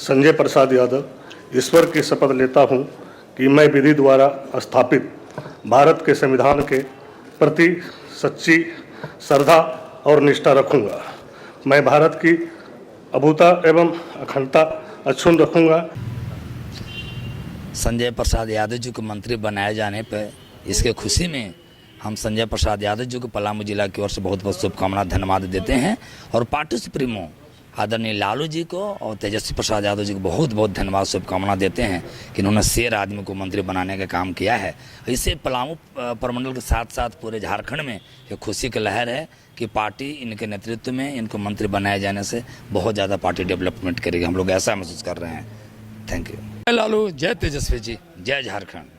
संजय प्रसाद यादव ईश्वर की शपथ लेता हूं कि मैं विधि द्वारा स्थापित भारत के संविधान के प्रति सच्ची श्रद्धा और निष्ठा रखूंगा। मैं भारत की अभूता एवं अखंडता अक्षुण्ण रखूंगा। संजय प्रसाद यादव जी को मंत्री बनाए जाने पर इसके खुशी में हम संजय प्रसाद यादव जी को पलामू जिला की ओर से बहुत बहुत शुभकामनाएं धन्यवाद देते हैं और पार्टी सुप्रीमो आदरणीय लालू जी को और तेजस्वी प्रसाद यादव जी को बहुत बहुत धन्यवाद शुभकामनाएं देते हैं कि इन्होंने शेर आदमी को मंत्री बनाने का काम किया है। इससे पलामू प्रमंडल के साथ साथ पूरे झारखंड में एक खुशी की लहर है कि पार्टी इनके नेतृत्व में इनको मंत्री बनाए जाने से बहुत ज़्यादा पार्टी डेवलपमेंट करेगी। हम लोग ऐसा महसूस कर रहे हैं। Thank you. जय लालू, जय तेजस्वी जी, जय झारखंड।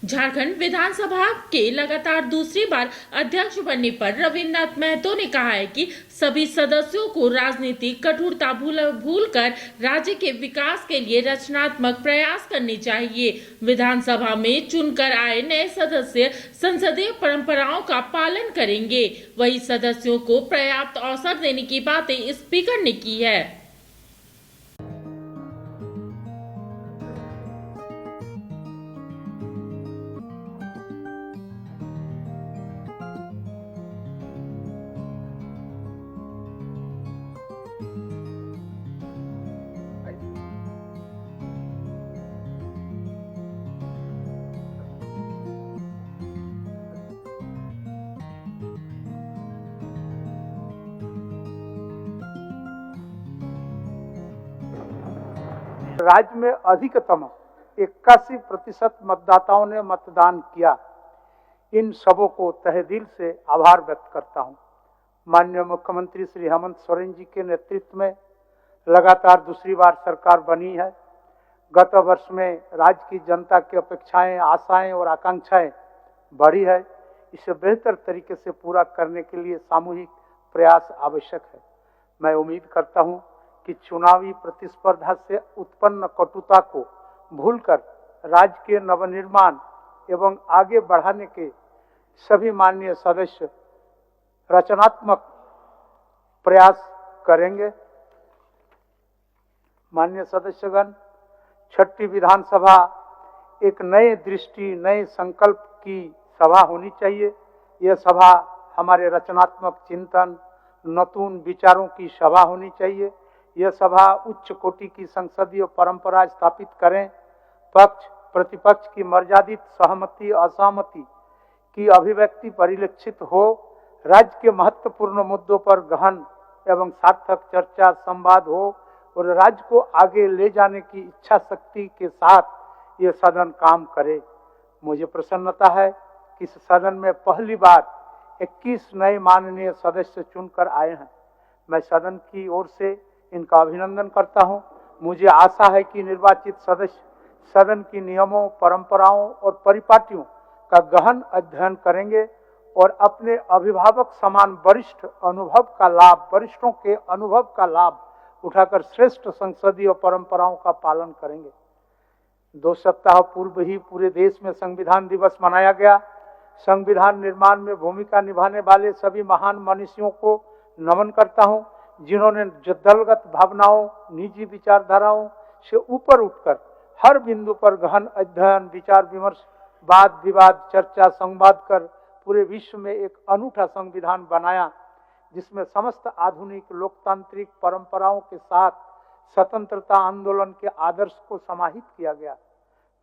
झारखंड विधानसभा के लगातार दूसरी बार अध्यक्ष बनने पर रविन्द्रनाथ महतो ने कहा है कि सभी सदस्यों को राजनीतिक कठोरता भूलकर राज्य के विकास के लिए रचनात्मक प्रयास करने चाहिए। विधानसभा में चुनकर आए नए सदस्य संसदीय परंपराओं का पालन करेंगे। वही सदस्यों को पर्याप्त अवसर देने की बातें स्पीकर ने की है। राज्य में अधिकतम 81% मतदाताओं ने मतदान किया। इन सबों को तहे दिल से आभार व्यक्त करता हूं। माननीय मुख्यमंत्री श्री हेमंत सोरेन जी के नेतृत्व में लगातार दूसरी बार सरकार बनी है। गत वर्ष में राज्य की जनता की अपेक्षाएं, आशाएं और आकांक्षाएं बढ़ी है। इसे बेहतर तरीके से पूरा करने के लिए सामूहिक प्रयास आवश्यक है। मैं उम्मीद करता हूं कि चुनावी प्रतिस्पर्धा से उत्पन्न कटुता को भूलकर राज्य के नवनिर्माण एवं आगे बढ़ाने के सभी माननीय सदस्य रचनात्मक प्रयास करेंगे। माननीय सदस्यगण, छठी विधानसभा एक नए दृष्टि, नए संकल्प की सभा होनी चाहिए। यह सभा हमारे रचनात्मक चिंतन, नतून विचारों की सभा होनी चाहिए। यह सभा उच्च कोटि की संसदीय परंपरा स्थापित करें। पक्ष प्रतिपक्ष की मर्यादित सहमति असहमति की अभिव्यक्ति परिलक्षित हो। राज्य के महत्वपूर्ण मुद्दों पर गहन एवं सार्थक चर्चा संवाद हो और राज्य को आगे ले जाने की इच्छा शक्ति के साथ यह सदन काम करे। मुझे प्रसन्नता है कि इस सदन में पहली बार 21 नए माननीय सदस्य चुनकर आए हैं। मैं सदन की ओर से इनका अभिनंदन करता हूं। मुझे आशा है कि निर्वाचित सदस्य सदन की नियमों, परंपराओं और परिपाटियों का गहन अध्ययन करेंगे और अपने अभिभावक समान वरिष्ठों के अनुभव का लाभ उठाकर श्रेष्ठ संसदीय परंपराओं का पालन करेंगे। 2 सप्ताह पूर्व ही पूरे देश में संविधान दिवस मनाया गया। संविधान निर्माण में भूमिका निभाने वाले सभी महान मनीषियों को नमन करता हूं, जिन्होंने दलगत भावनाओं, निजी विचारधाराओं से ऊपर उठकर हर बिंदु पर गहन अध्ययन, विचार विमर्श, वाद विवाद, चर्चा, संवाद कर पूरे विश्व में एक अनूठा संविधान बनाया, जिसमें समस्त आधुनिक लोकतांत्रिक परंपराओं के साथ स्वतंत्रता आंदोलन के आदर्श को समाहित किया गया।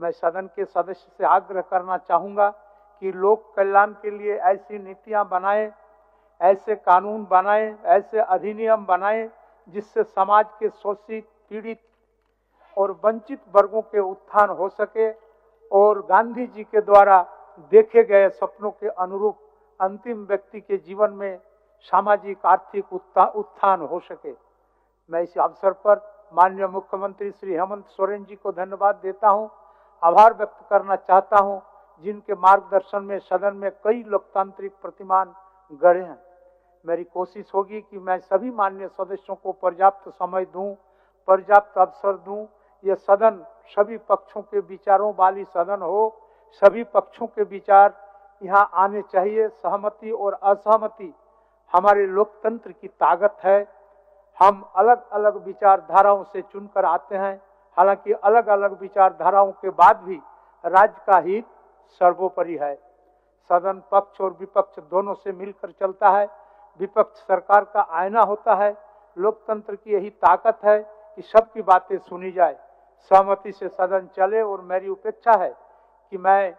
मैं सदन के सदस्य से आग्रह करना चाहूंगा कि लोक कल्याण के लिए ऐसी नीतियां बनाएं, ऐसे कानून बनाएं, ऐसे अधिनियम बनाएं जिससे समाज के शोषित, पीड़ित और वंचित वर्गों के उत्थान हो सके और गांधी जी के द्वारा देखे गए सपनों के अनुरूप अंतिम व्यक्ति के जीवन में सामाजिक आर्थिक उत्थान हो सके। मैं इस अवसर पर माननीय मुख्यमंत्री श्री हेमंत सोरेन जी को धन्यवाद देता हूं, आभार व्यक्त करना चाहता हूं, जिनके मार्गदर्शन में सदन में कई लोकतांत्रिक प्रतिमान गढ़े हैं। मेरी कोशिश होगी कि मैं सभी माननीय सदस्यों को पर्याप्त समय दूं, पर्याप्त अवसर दूं। यह सदन सभी पक्षों के विचारों वाली सदन हो। सभी पक्षों के विचार यहाँ आने चाहिए। सहमति और असहमति हमारे लोकतंत्र की ताकत है। हम अलग अलग विचारधाराओं से चुनकर आते हैं। हालांकि अलग अलग विचारधाराओं के बाद भी राज्य का हित सर्वोपरि है। सदन पक्ष और विपक्ष दोनों से मिलकर चलता है। विपक्ष सरकार का आईना होता है। लोकतंत्र की यही ताकत है कि सबकी बातें सुनी जाए, सहमति से सदन चले। और मेरी अपेक्षा है कि मैं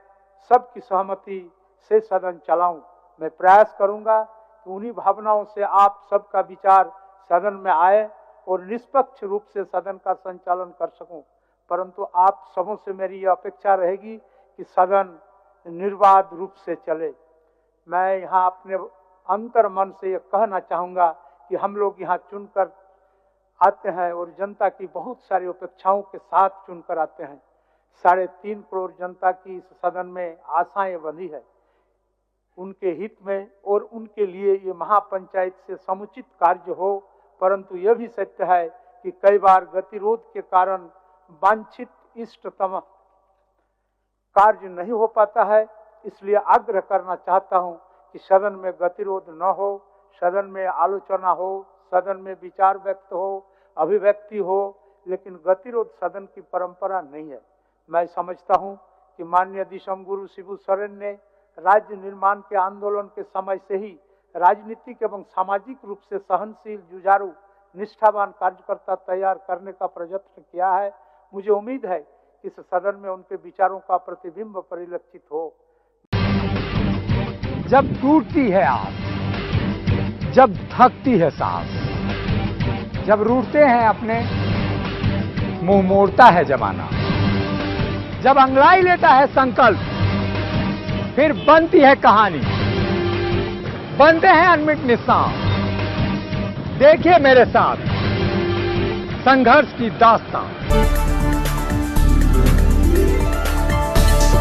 सबकी सहमति से सदन चलाऊं। मैं प्रयास करूंगा कि उन्हीं भावनाओं से आप सबका विचार सदन में आए और निष्पक्ष रूप से सदन का संचालन कर सकूं। परंतु आप सबों से मेरी यह अपेक्षा रहेगी कि सदन निर्बाध रूप से चले। मैं यहाँ अपने अंतर मन से यह कहना चाहूँगा कि हम लोग यहाँ चुनकर आते हैं और जनता की बहुत सारी अपेक्षाओं के साथ चुनकर आते हैं। 3.5 करोड़ जनता की इस सदन में आशाएं बंधी है। उनके हित में और उनके लिए ये महापंचायत से समुचित कार्य हो। परंतु यह भी सत्य है कि कई बार गतिरोध के कारण वांछित इष्टतम कार्य नहीं हो पाता है। इसलिए आग्रह करना चाहता हूं कि सदन में गतिरोध न हो, सदन में आलोचना हो, सदन में विचार व्यक्त हो, अभिव्यक्ति हो, लेकिन गतिरोध सदन की परंपरा नहीं है। मैं समझता हूं कि माननीय दिशम गुरु शिबू सोरेन ने राज्य निर्माण के आंदोलन के समय से ही राजनीतिक एवं सामाजिक रूप से सहनशील, जुझारू, निष्ठावान कार्यकर्ता तैयार करने का प्रयत्न किया है। मुझे उम्मीद है कि इस सदन में उनके विचारों का प्रतिबिंब परिलक्षित हो। जब टूटती है आस, जब थकती है सांस, जब रूठते हैं अपने, मुंह मोड़ता है जमाना, जब अंगड़ाई लेता है संकल्प, फिर बनती है कहानी, बनते हैं अनमिट निशान। देखिए मेरे साथ संघर्ष की दास्तान।